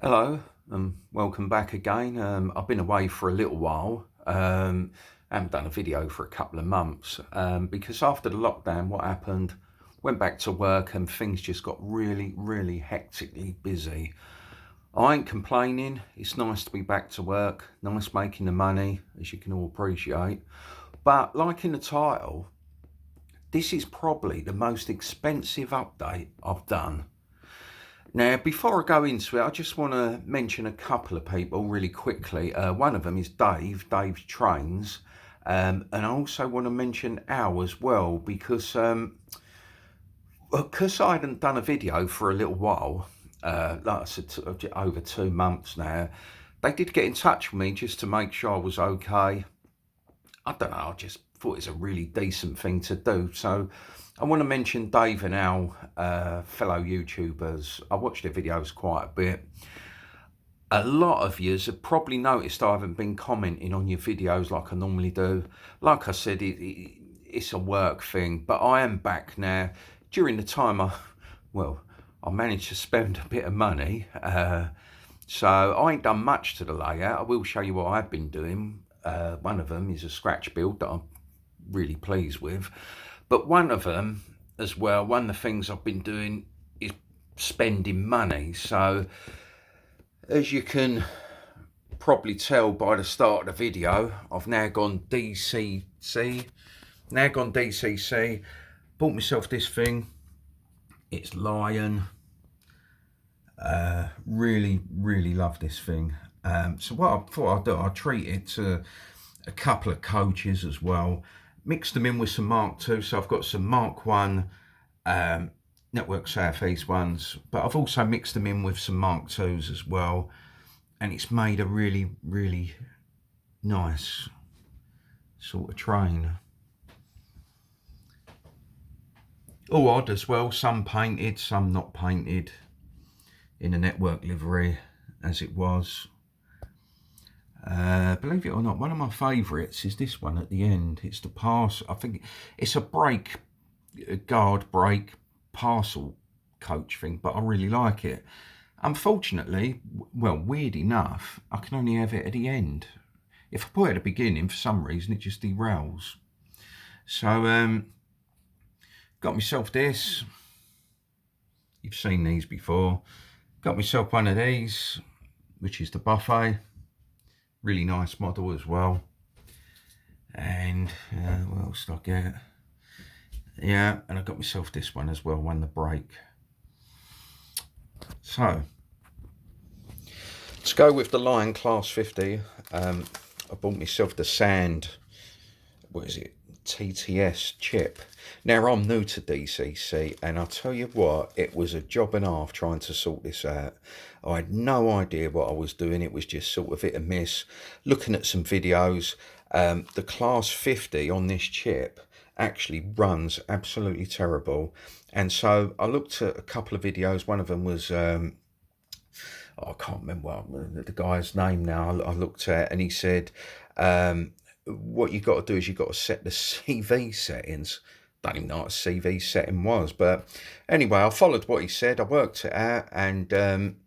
Hello, and welcome back again. I've been away for a little while. Haven't done a video for a couple of months because after the lockdown, what happened? Went back to work and things just got really hectically busy. I ain't complaining. It's nice to be back to work. Nice making the money, as you can all appreciate. But like in the title, this is probably the most expensive update I've done. Now, before I go into it, I just want to mention a couple of people really quickly. One of them is Dave's Trains. And I also want to mention Al as well, because I hadn't done a video for a little while, like I said, over 2 months now, they did get in touch with me just to make sure I was okay. I don't know, I just thought it's a really decent thing to do. So I want to mention Dave and Al, fellow YouTubers. I watched their videos quite a bit. A lot of you have probably noticed I haven't been commenting on your videos like I normally do. Like I said, it's a work thing, but I am back now. During the time I managed to spend a bit of money. So I ain't done much to the layout. I will show you what I've been doing. One of them is a scratch build that I'm really pleased with. But one of them as well, one of the things I've been doing is spending money. So as you can probably tell by the start of the video, I've now gone DCC. Bought myself this thing. It's Lion. Really love this thing. So what I thought I'd do, I'll treat it to a couple of coaches as well. Mixed them in with some Mark II. So I've got some Mark 1 Network Southeast ones, but I've also mixed them in with some Mark IIs as well. And it's made a really nice sort of train. All odd as well, some painted, some not painted, in a network livery as it was. Believe it or not, one of my favourites is this one at the end. It's the pass. I think it's a guard brake parcel coach thing, but I really like it. Unfortunately, well, weird enough, I can only have it at the end. If I put it at the beginning, for some reason, it just derails. So, got myself this. You've seen these before. Got myself one of these, which is the buffet. Really nice model as well. And what else did I get? Yeah, and I got myself this one as well, one the brake. So, let's go with the Lion Class 50. I bought myself the Sand, what is it, TTS chip. Now, I'm new to DCC, and I'll tell you what, it was a job and a half trying to sort this out. I had no idea what I was doing. It was just sort of hit and miss. Looking at some videos, the Class 50 on this chip actually runs absolutely terrible. And so I looked at a couple of videos. One of them was, I can't remember the guy's name now. I looked at, and he said, what you've got to do is you've got to set the CV settings. Don't even know what a CV setting was, but anyway, I followed what he said. I worked it out, and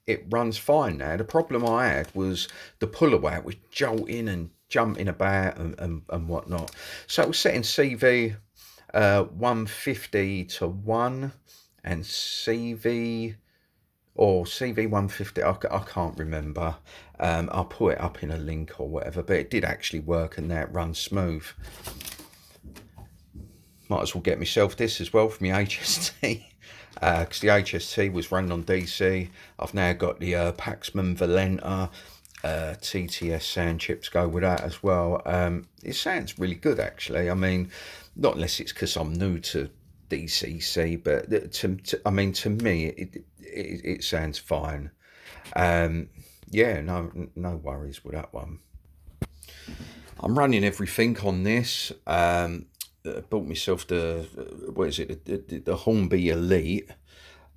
it runs fine now. The problem I had was the pull-away. It was jolting and jumping about and whatnot. So it was setting CV 150 to 1 and CV 150, I can't remember. I'll put it up in a link or whatever, but it did actually work, and now it runs smooth. Might as well get myself this as well for my HST, because the HST was running on DC. I've now got the Paxman Valenta TTS sound chips go with that as well. It sounds really good, actually. I mean, not unless it's because I'm new to DCC, but to me, it sounds fine. Yeah, no worries with that one. I'm running everything on this. Bought myself the Hornby Elite.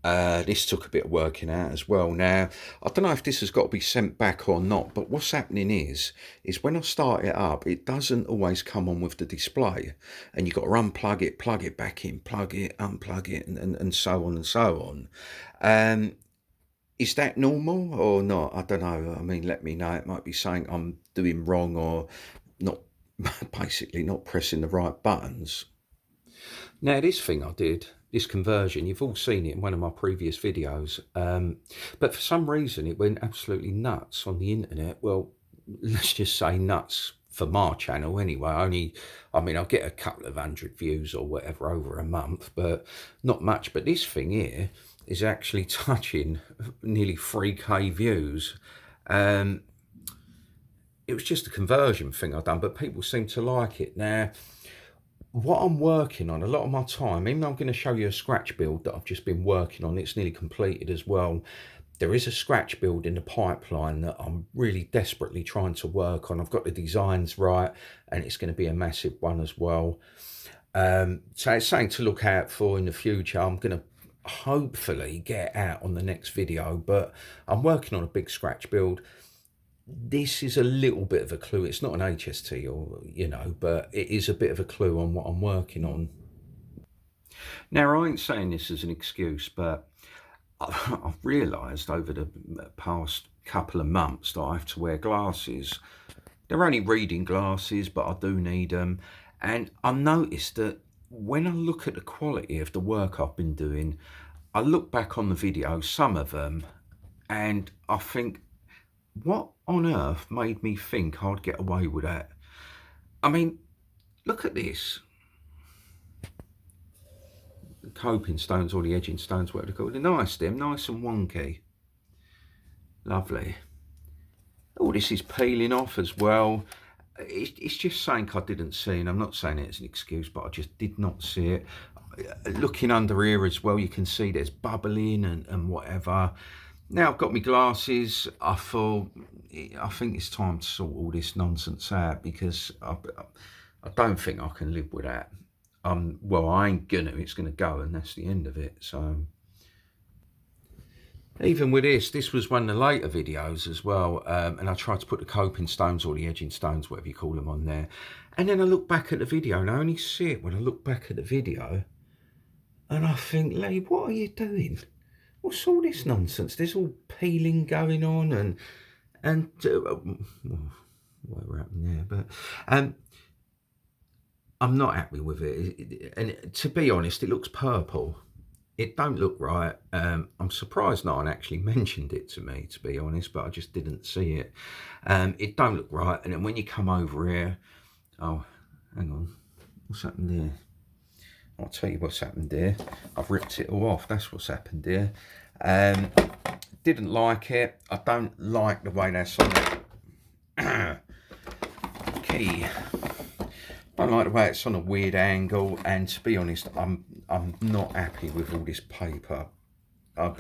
This took a bit of working out as well. Now, I don't know if this has got to be sent back or not, but what's happening is when I start it up, it doesn't always come on with the display, and you've got to unplug it, plug it back in, plug it, unplug it, and so on and so on. Is that normal or not? I don't know. I mean, let me know. It might be something I'm doing wrong or not, basically not pressing the right buttons. Now, this thing I did, this conversion, you've all seen it in one of my previous videos, but for some reason it went absolutely nuts on the internet. Well, let's just say nuts for my channel anyway. I mean, I'll get a couple of 100 views or whatever over a month, but not much. But this thing here is actually touching nearly 3k views. It was just a conversion thing I've done, but people seem to like it. Now, what I'm working on a lot of my time, even though I'm going to show you a scratch build that I've just been working on, it's nearly completed as well. There is a scratch build in the pipeline that I'm really desperately trying to work on. I've got the designs right, and it's going to be a massive one as well. So it's something to look out for in the future. I'm going to hopefully get out on the next video, but I'm working on a big scratch build. This is a little bit of a clue. It's not an HST or, you know, but it is a bit of a clue on what I'm working on. Now, I ain't saying this as an excuse, but I've realised over the past couple of months that I have to wear glasses. They're only reading glasses, but I do need them. And I noticed that when I look at the quality of the work I've been doing, I look back on the videos, some of them, and I think, what on earth made me think I'd get away with that? I mean, look at this. The coping stones or the edging stones, whatever they're called. They're nice, them, nice and wonky. Lovely. Oh, this is peeling off as well. It's just something I didn't see, and I'm not saying it as an excuse, but I just did not see it. Looking under here as well, you can see there's bubbling and whatever. Now I've got my glasses, I think it's time to sort all this nonsense out, because I don't think I can live with that. Well, I ain't gonna, it's gonna go, and that's the end of it. So even with this was one of the later videos as well, and I tried to put the coping stones or the edging stones, whatever you call them, on there. And then I look back at the video, and I only see it when I look back at the video, and I think, Lee, what are you doing? What's all this nonsense? There's all peeling going on and whatever happened there, but I'm not happy with it. And to be honest, it looks purple. It don't look right. I'm surprised no one actually mentioned it to me, to be honest, but I just didn't see it. It don't look right. And then when you come over here, oh, hang on, what's happened there? I'll tell you what's happened there. I've ripped it all off. That's what's happened there. Didn't like it. I don't like the way that's on the key. Don't like the way it's on a weird angle. And to be honest, I'm not happy with all this paper. I'm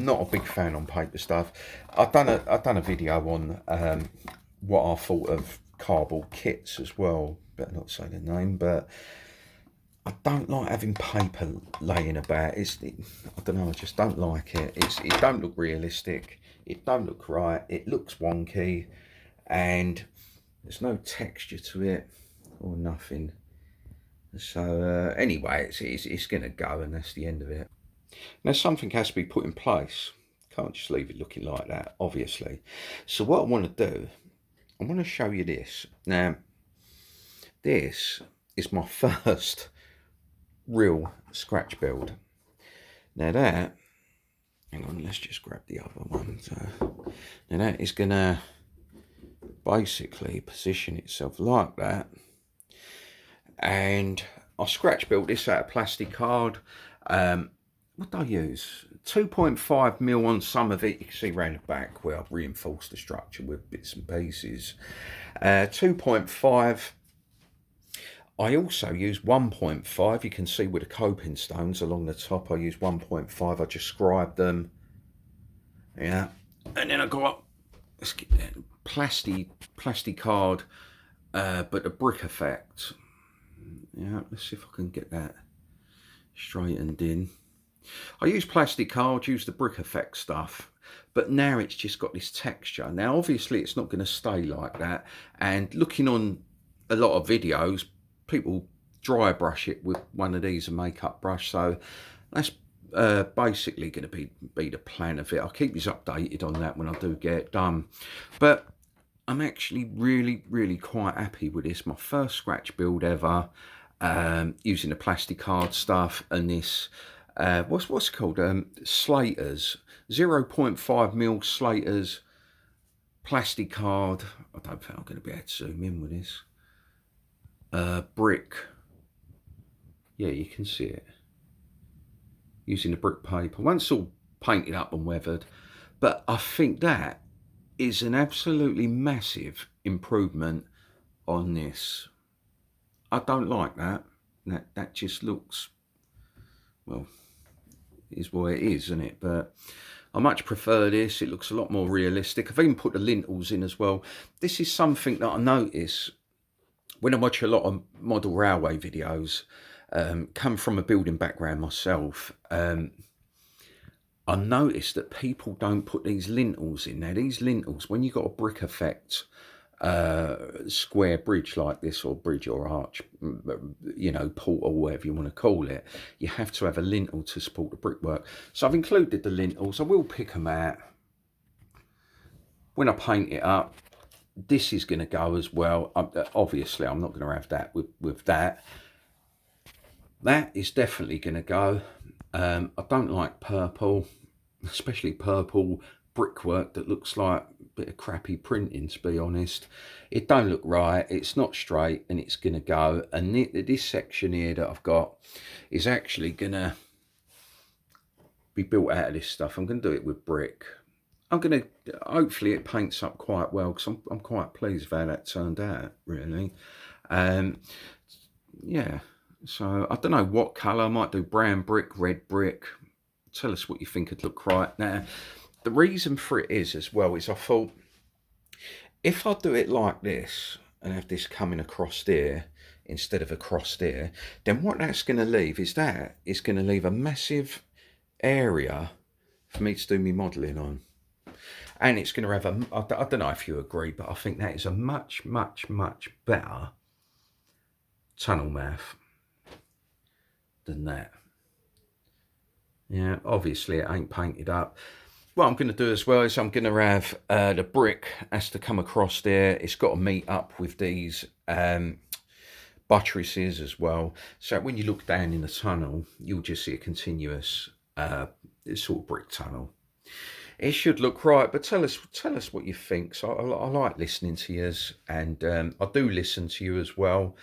not a big fan on paper stuff. I've done a video on what I thought of cardboard kits as well. Better not say the name, but I don't like having paper laying about. I don't know, I just don't like it. It don't look realistic. It don't look right. It looks wonky, and there's no texture to it or nothing. So anyway, it's going to go, and that's the end of it. Now, something has to be put in place. Can't just leave it looking like that, obviously. So what I want to do, I want to show you this. Now, this is my first real scratch build. Now that, hang on, let's just grab the other one. So now that is gonna basically position itself like that, and I scratch built this out of plastic card. What did I use? 2.5mm on some of it. You can see around the back where I've reinforced the structure with bits and pieces. 2.5. I also use 1.5. You can see with the coping stones along the top, I use 1.5. I just scribed them. Yeah. And then I got, let's get that, plastic card, but a brick effect. Yeah, let's see if I can get that straightened in. I use plastic card, use the brick effect stuff, but now it's just got this texture. Now, obviously, it's not going to stay like that. And looking on a lot of videos, people dry brush it with one of these, a makeup brush. So that's basically going to be the plan of it. I'll keep you updated on that when I do get it done. But I'm actually really quite happy with this. My first scratch build ever, using the plastic card stuff and this, what's it called? Slaters, 0.5mm Slaters plastic card. I don't think I'm going to be able to zoom in with this. Brick. Yeah, you can see it. Using the brick paper. Once it's all painted up and weathered. But I think that is an absolutely massive improvement on this. I don't like that. That just looks, well, is what it is, isn't it? But I much prefer this. It looks a lot more realistic. I've even put the lintels in as well. This is something that I notice when I watch a lot of model railway videos. Come from a building background myself. I noticed that people don't put these lintels in. Now, these lintels, when you've got a brick effect square bridge like this, or bridge or arch, you know, port or whatever you want to call it, you have to have a lintel to support the brickwork. So I've included the lintels. I will pick them out when I paint it up. This is going to go as well. Obviously, I'm not going to have that with that. That is definitely going to go. I don't like purple, especially purple brickwork that looks like a bit of crappy printing, to be honest. It don't look right. It's not straight, and it's going to go. And this section here that I've got is actually going to be built out of this stuff. I'm going to do it with brick. I'm going to, hopefully it paints up quite well, because I'm quite pleased with how that turned out, really. Yeah. So I don't know what colour. I might do brown brick, red brick. Tell us what you think would look right. Now, the reason for it is as well is I thought, if I do it like this and have this coming across there instead of across there, then what that's going to leave is that it's going to leave a massive area for me to do my modelling on. And it's going to have I don't know if you agree, but I think that is a much better tunnel mouth than that. Yeah, obviously it ain't painted up. What I'm going to do as well is I'm going to have the brick has to come across there. It's got to meet up with these buttresses as well. So when you look down in the tunnel, you'll just see a continuous sort of brick tunnel. It should look right, but tell us what you think. So I like listening to yous, and I do listen to you as well.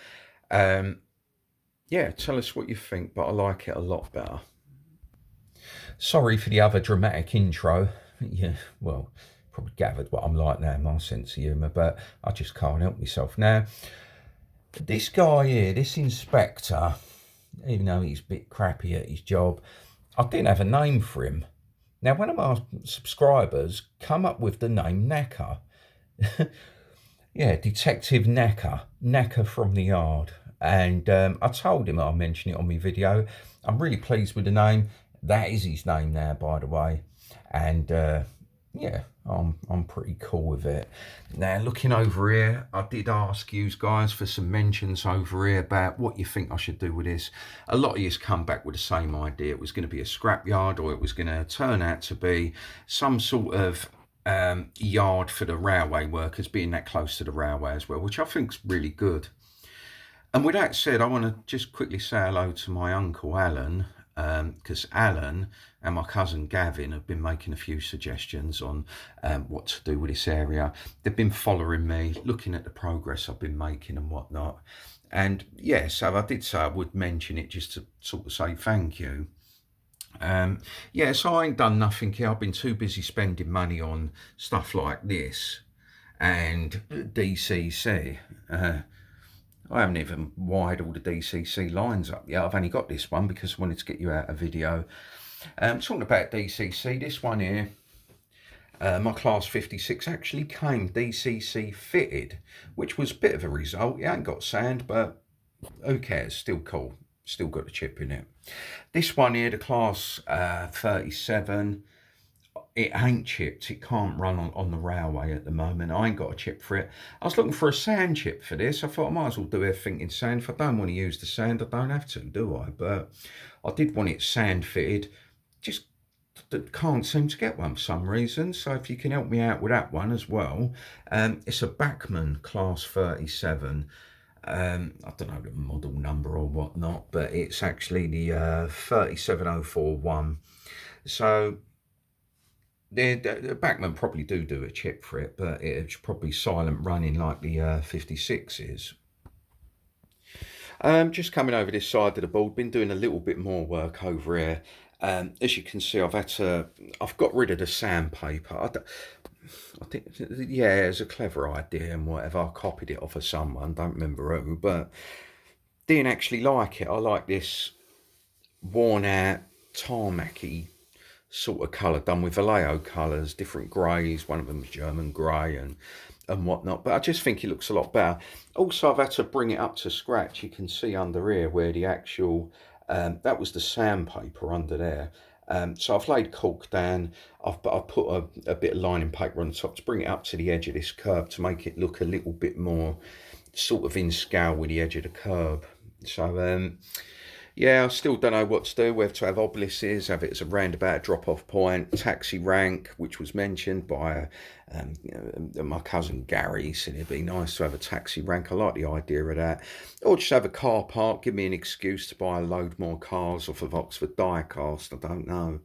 Yeah, tell us what you think, but I like it a lot better. Sorry for the other dramatic intro. Yeah, well, probably gathered what I'm like now, my sense of humour, but I just can't help myself. Now, this guy here, this inspector, even though he's a bit crappy at his job, I didn't have a name for him. Now, one of my subscribers come up with the name Knacker. Yeah, Detective Knacker. Knacker from the yard. And I told him I'll mention it on my video. I'm really pleased with the name. That is his name now, by the way. And yeah, I'm pretty cool with it. Now, looking over here, I did ask you guys for some mentions over here about what you think I should do with this. A lot of yous come back with the same idea. It was going to be a scrapyard, or it was going to turn out to be some sort of yard for the railway workers, being that close to the railway as well, which I think is really good. And with that said, I want to just quickly say hello to my uncle Alan, because Alan and my cousin Gavin have been making a few suggestions on what to do with this area. They've been following me, looking at the progress I've been making and whatnot. And yeah, so I did say I would mention it just to sort of say thank you. Yeah, so I ain't done nothing here. I've been too busy spending money on stuff like this and DCC. I haven't even wired all the DCC lines up yet. I've only got this one because I wanted to get you out a video. Talking about DCC, this one here, my Class 56 actually came DCC fitted, which was a bit of a result. It ain't got sand, but who cares? Still cool. Still got a chip in it. This one here, the Class 37, it ain't chipped. It can't run on the railway at the moment. I ain't got a chip for it. I was looking for a sand chip for this. I thought I might as well do everything in sand. If I don't want to use the sand, I don't have to, do I? But I did want it sand fitted. just can't seem to get one for some reason. So if you can help me out with that one as well. It's a Bachmann Class 37. I don't know the model number or whatnot, but it's actually the 37041. So the Bachmann probably do a chip for it, but it's probably silent running like the 56 is. Just coming over this side of the board, been doing a little bit more work over here. As you can see, I've got rid of the sandpaper. I think, yeah, it's a clever idea and whatever. I copied it off of someone, don't remember who, but didn't actually like it. I like this worn out, tarmacy sort of colour done with Vallejo colours, different greys. One of them is German grey and whatnot, but I just think it looks a lot better. Also, I've had to bring it up to scratch. You can see under here where the actual that was the sandpaper under there. So I've laid caulk down. I've put a bit of lining paper on the top to bring it up to the edge of this curb to make it look a little bit more sort of in scale with the edge of the curb. So yeah, I still don't know what to do, whether to have obelisks, have it as a roundabout drop-off point, taxi rank, which was mentioned by my cousin Gary. He said it'd be nice to have a taxi rank. I like the idea of that. Or just have a car park, give me an excuse to buy a load more cars off of Oxford Diecast, I don't know.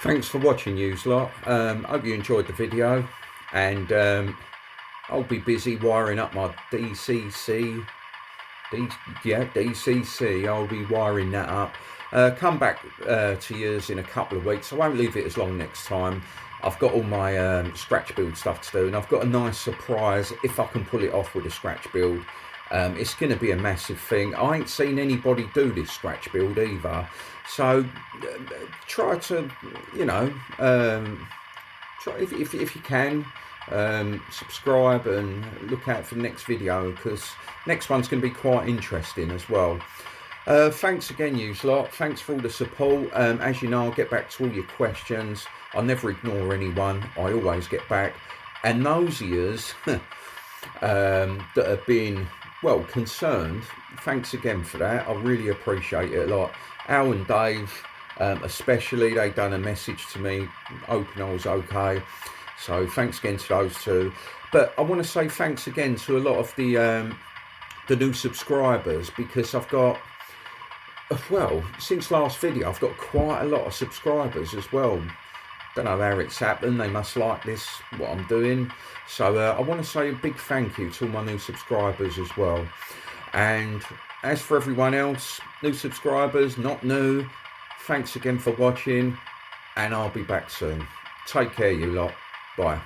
Thanks for watching, yous lot. Hope you enjoyed the video, and I'll be busy wiring up my DCC. DCC. I'll be wiring that up. Come back to yours in a couple of weeks. I won't leave it as long next time. I've got all my scratch build stuff to do, and I've got a nice surprise if I can pull it off with a scratch build. It's going to be a massive thing. I ain't seen anybody do this scratch build either, so try to, you know, try if you can, subscribe and look out for the next video, because next one's going to be quite interesting as well. Thanks again, yous lot. Thanks for all the support. As you know, I'll get back to all your questions. I never ignore anyone. I always get back. And those of yous that have been, well, concerned, thanks again for that. I really appreciate it a lot. Al and Dave, especially, they done a message to me, hoping I was okay. So thanks again to those two. But I want to say thanks again to a lot of the new subscribers, because I've got, well, since last video, I've got quite a lot of subscribers as well. Don't know how it's happened. They must like this, what I'm doing. So I want to say a big thank you to all my new subscribers as well. And as for everyone else, new subscribers, not new, thanks again for watching, and I'll be back soon. Take care, you lot. Bye.